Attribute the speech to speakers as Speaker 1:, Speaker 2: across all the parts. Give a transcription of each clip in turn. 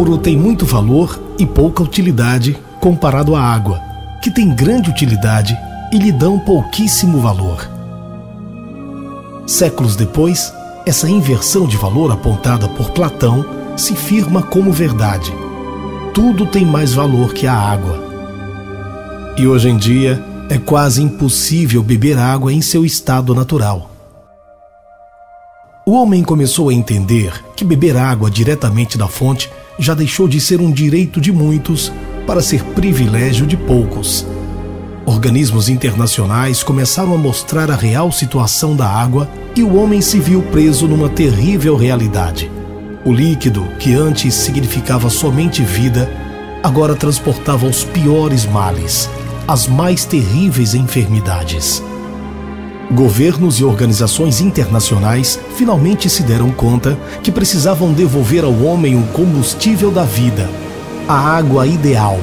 Speaker 1: ouro tem muito valor e pouca utilidade comparado à água, que tem grande utilidade e lhe dão pouquíssimo valor. Séculos depois, essa inversão de valor apontada por Platão se firma como verdade. Tudo tem mais valor que a água. E hoje em dia, é quase impossível beber água em seu estado natural. O homem começou a entender que beber água diretamente da fonte já deixou de ser um direito de muitos para ser privilégio de poucos. Organismos internacionais começaram a mostrar a real situação da água e o homem se viu preso numa terrível realidade. O líquido, que antes significava somente vida, agora transportava os piores males, as mais terríveis enfermidades. Governos e organizações internacionais finalmente se deram conta que precisavam devolver ao homem o combustível da vida, a água ideal.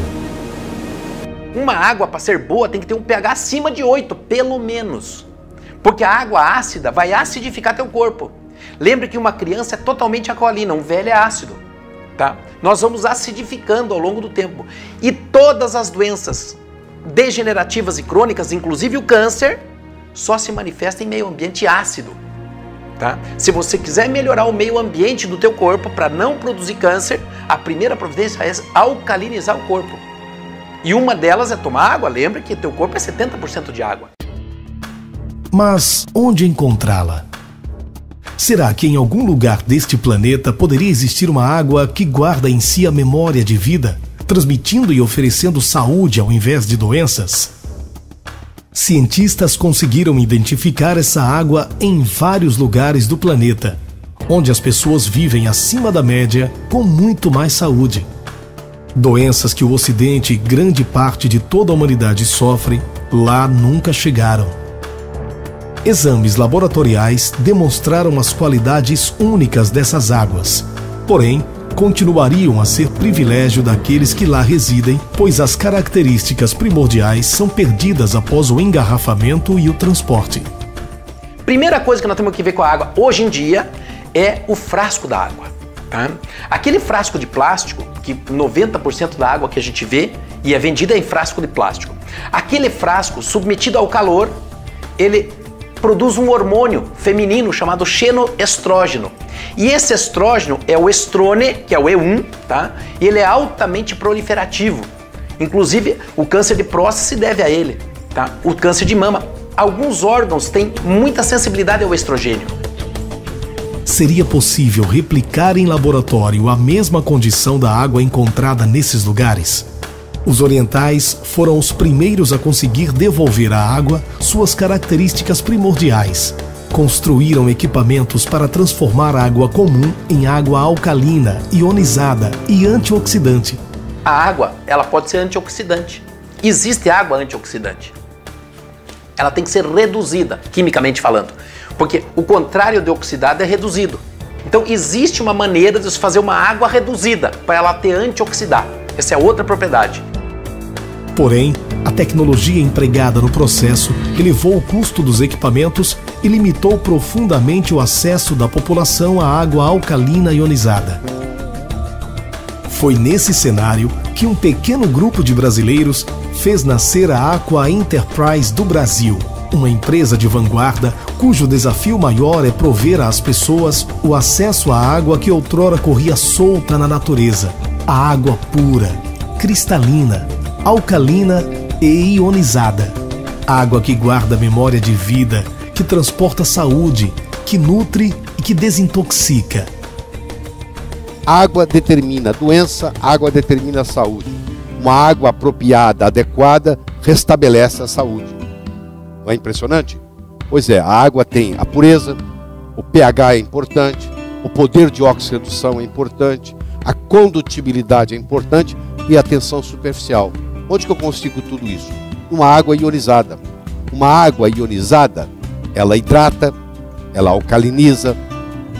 Speaker 2: Uma água, para ser boa, tem que ter um pH acima de 8, pelo menos. Porque a água ácida vai acidificar teu corpo. Lembre que uma criança é totalmente alcalina, um velho é ácido. Tá? Nós vamos acidificando ao longo do tempo. E todas as doenças degenerativas e crônicas, inclusive o câncer, só se manifesta em meio ambiente ácido. Tá? Se você quiser melhorar o meio ambiente do teu corpo para não produzir câncer, a primeira providência é alcalinizar o corpo. E uma delas é tomar água. Lembra que teu corpo é 70% de água.
Speaker 1: Mas onde encontrá-la? Será que em algum lugar deste planeta poderia existir uma água que guarda em si a memória de vida, transmitindo e oferecendo saúde ao invés de doenças? Cientistas conseguiram identificar essa água em vários lugares do planeta, onde as pessoas vivem acima da média com muito mais saúde. Doenças que o Ocidente e grande parte de toda a humanidade sofrem, lá nunca chegaram. Exames laboratoriais demonstraram as qualidades únicas dessas águas, porém, continuariam a ser privilégio daqueles que lá residem, pois as características primordiais são perdidas após o engarrafamento e o transporte.
Speaker 2: Primeira coisa que nós temos que ver com a água hoje em dia é o frasco da água. Tá? Aquele frasco de plástico, que 90% da água que a gente vê e é vendida é em frasco de plástico. Aquele frasco, submetido ao calor, ele produz um hormônio feminino chamado xenoestrógeno. E esse estrógeno é o estrone, que é o E1, tá? E ele é altamente proliferativo. Inclusive, o câncer de próstata se deve a ele, tá? O câncer de mama. Alguns órgãos têm muita sensibilidade ao estrogênio.
Speaker 1: Seria possível replicar em laboratório a mesma condição da água encontrada nesses lugares? Os orientais foram os primeiros a conseguir devolver à água suas características primordiais. Construíram equipamentos para transformar a água comum em água alcalina, ionizada e antioxidante.
Speaker 2: A água, ela pode ser antioxidante. Existe água antioxidante. Ela tem que ser reduzida, quimicamente falando. Porque o contrário de oxidado é reduzido. Então existe uma maneira de se fazer uma água reduzida para ela ter antioxidar. Essa é outra propriedade.
Speaker 1: Porém, a tecnologia empregada no processo elevou o custo dos equipamentos e limitou profundamente o acesso da população à água alcalina ionizada. Foi nesse cenário que um pequeno grupo de brasileiros fez nascer a Aqua Enterprise do Brasil, uma empresa de vanguarda cujo desafio maior é prover às pessoas o acesso à água que outrora corria solta na natureza. A água pura, cristalina, alcalina e ionizada. Água que guarda memória de vida, que transporta saúde, que nutre e que desintoxica.
Speaker 3: Água determina a doença, água determina a saúde. Uma água apropriada, adequada, restabelece a saúde. Não é impressionante? Pois é, a água tem a pureza, o pH é importante, o poder de oxirredução é importante, a condutibilidade é importante e a tensão superficial. Onde que eu consigo tudo isso? Uma água ionizada. Uma água ionizada, ela hidrata, ela alcaliniza,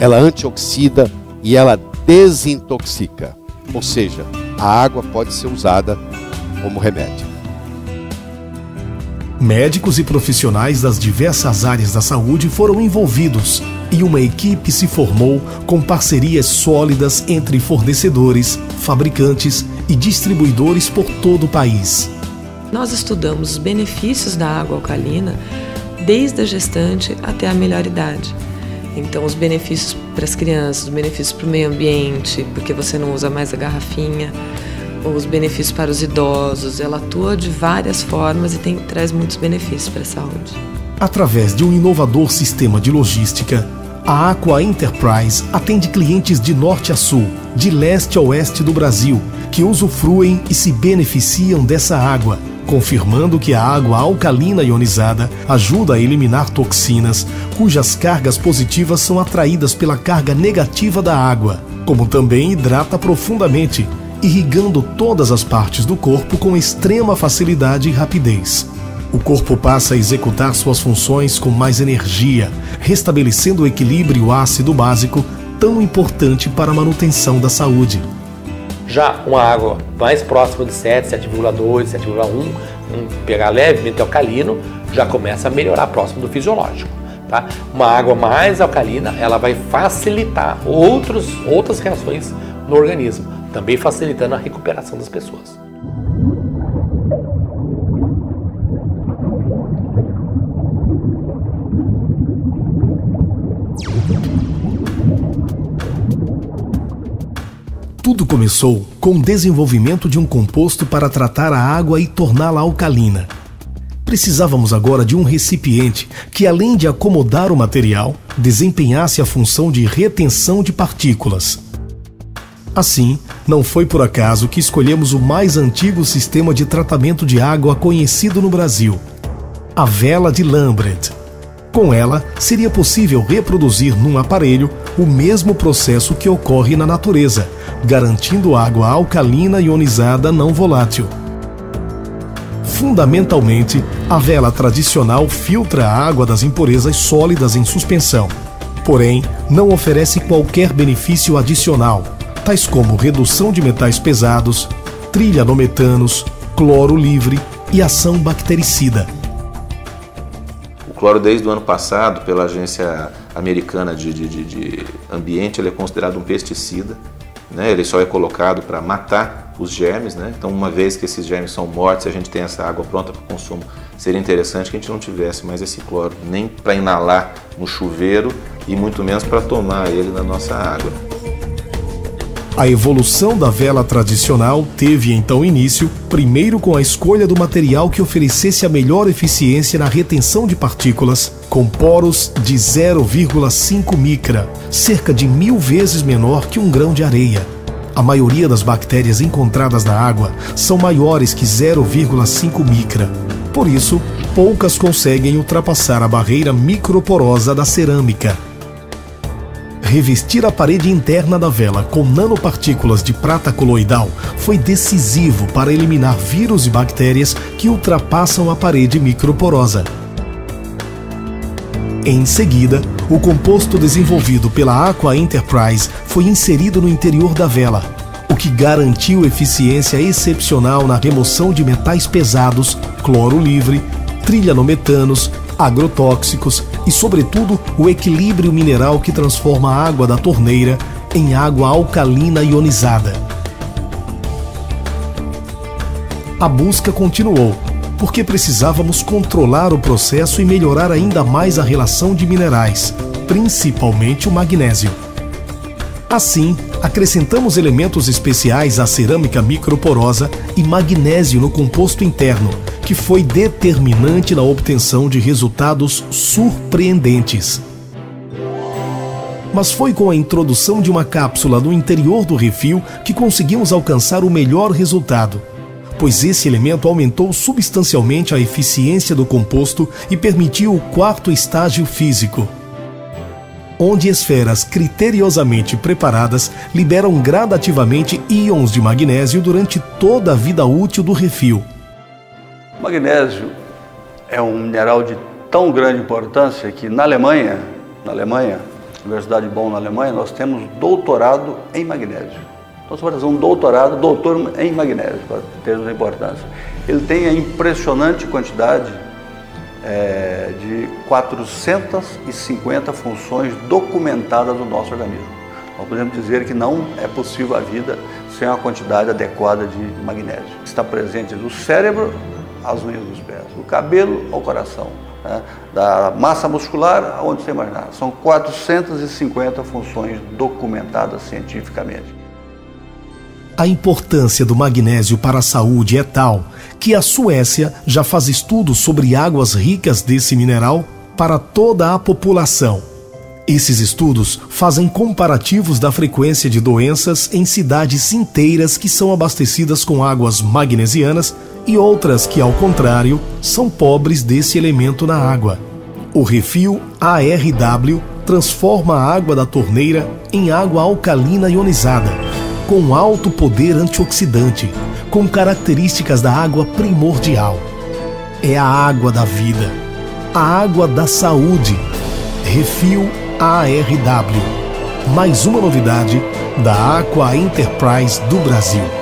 Speaker 3: ela antioxida e ela desintoxica. Ou seja, a água pode ser usada como remédio.
Speaker 1: Médicos e profissionais das diversas áreas da saúde foram envolvidos, e uma equipe se formou com parcerias sólidas entre fornecedores, fabricantes e distribuidores por todo o país.
Speaker 4: Nós estudamos os benefícios da água alcalina desde a gestante até a melhor idade. Então, os benefícios para as crianças, os benefícios para o meio ambiente, porque você não usa mais a garrafinha, os benefícios para os idosos, ela atua de várias formas e traz muitos benefícios para a saúde.
Speaker 1: Através de um inovador sistema de logística, a Aqua Enterprise atende clientes de norte a sul, de leste a oeste do Brasil, que usufruem e se beneficiam dessa água, confirmando que a água alcalina ionizada ajuda a eliminar toxinas, cujas cargas positivas são atraídas pela carga negativa da água, como também hidrata profundamente, irrigando todas as partes do corpo com extrema facilidade e rapidez. O corpo passa a executar suas funções com mais energia, restabelecendo o equilíbrio ácido básico tão importante para a manutenção da saúde.
Speaker 2: Já uma água mais próxima de 7, 7,2, 7,1, um pH levemente alcalino, já começa a melhorar próximo do fisiológico. Tá? Uma água mais alcalina, ela vai facilitar outras reações no organismo, também facilitando a recuperação das pessoas.
Speaker 1: Tudo começou com o desenvolvimento de um composto para tratar a água e torná-la alcalina. Precisávamos agora de um recipiente que, além de acomodar o material, desempenhasse a função de retenção de partículas. Assim, não foi por acaso que escolhemos o mais antigo sistema de tratamento de água conhecido no Brasil, a vela de Lambret. Com ela, seria possível reproduzir num aparelho o mesmo processo que ocorre na natureza, garantindo água alcalina ionizada não volátil. Fundamentalmente, a vela tradicional filtra a água das impurezas sólidas em suspensão, porém, não oferece qualquer benefício adicional, tais como redução de metais pesados, trilha no metanos, cloro livre e ação bactericida.
Speaker 5: O cloro, desde o ano passado, pela Agência Americana de Ambiente, ele é considerado um pesticida, né? Ele só é colocado para matar os germes, né? Então, uma vez que esses germes são mortos, a gente tem essa água pronta para o consumo, seria interessante que a gente não tivesse mais esse cloro, nem para inalar no chuveiro e muito menos para tomar ele na nossa água.
Speaker 1: A evolução da vela tradicional teve então início, primeiro com a escolha do material que oferecesse a melhor eficiência na retenção de partículas, com poros de 0,5 micra, cerca de 1000 vezes menor que um grão de areia. A maioria das bactérias encontradas na água são maiores que 0,5 micra. Por isso, poucas conseguem ultrapassar a barreira microporosa da cerâmica. Revestir a parede interna da vela com nanopartículas de prata coloidal foi decisivo para eliminar vírus e bactérias que ultrapassam a parede microporosa. Em seguida, o composto desenvolvido pela Aqua Enterprise foi inserido no interior da vela, o que garantiu eficiência excepcional na remoção de metais pesados, cloro livre, trilhanometanos, agrotóxicos e, sobretudo, o equilíbrio mineral que transforma a água da torneira em água alcalina ionizada. A busca continuou, porque precisávamos controlar o processo e melhorar ainda mais a relação de minerais, principalmente o magnésio. Assim, acrescentamos elementos especiais à cerâmica microporosa e magnésio no composto interno, que foi determinante na obtenção de resultados surpreendentes. Mas foi com a introdução de uma cápsula no interior do refil que conseguimos alcançar o melhor resultado, pois esse elemento aumentou substancialmente a eficiência do composto e permitiu o quarto estágio físico, onde esferas criteriosamente preparadas liberam gradativamente íons de magnésio durante toda a vida útil do refil.
Speaker 6: O magnésio é um mineral de tão grande importância que na Alemanha, Universidade de Bonn na Alemanha, nós temos doutorado em magnésio. Então você vai fazer um doutorado, doutor em magnésio, para termos a importância. Ele tem a impressionante quantidade de 450 funções documentadas no nosso organismo. Nós podemos dizer que não é possível a vida sem uma quantidade adequada de magnésio. Está presente do cérebro às unhas dos pés, do cabelo ao coração, né? Da massa muscular aonde você imaginar. São 450 funções documentadas cientificamente.
Speaker 1: A importância do magnésio para a saúde é tal que a Suécia já faz estudos sobre águas ricas desse mineral para toda a população. Esses estudos fazem comparativos da frequência de doenças em cidades inteiras que são abastecidas com águas magnesianas e outras que, ao contrário, são pobres desse elemento na água. O refil ARW transforma a água da torneira em água alcalina ionizada, com alto poder antioxidante, com características da água primordial. É a água da vida, a água da saúde. Refil ARW. Mais uma novidade da Aqua Enterprise do Brasil.